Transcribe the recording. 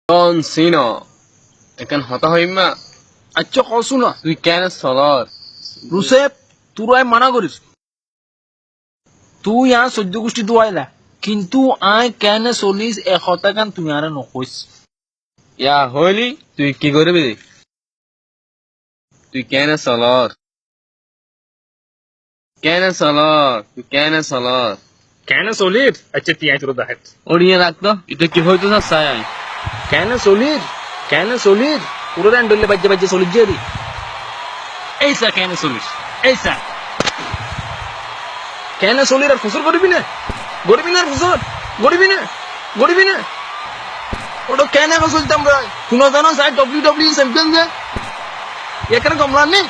জন সিনা এখন হতা হইমা আচ্ছা কসু না তুই কেন চলত রুসেপ তুই মানা করিস তুই আর সহ্য গোষ্ঠী দুয়াইলা কিন্তু আই কেনে চলিস এশটা গান তুমি আর নকইস ইয়া হইলি তুই কি করবি তুই কেন চলত তুই কেন চলত কেনে চলির আচ্ছা তিয়াই তোর দেখাত ওড়িয়ে রাখতো এটা কি হইতো না চাই কেনে চলির পুরো রান ডলে বাজে বাজে চলির যে রে এইসা কেনে চলিস এইসা কেনে চলির আর ফুসর করবি না আর ফুসর গড়বি না ওটা কেনে চলতাম ভাই শুনো জানো স্যার ডব্লিউ চ্যাম্পিয়ন যে এখানে কমলান নেই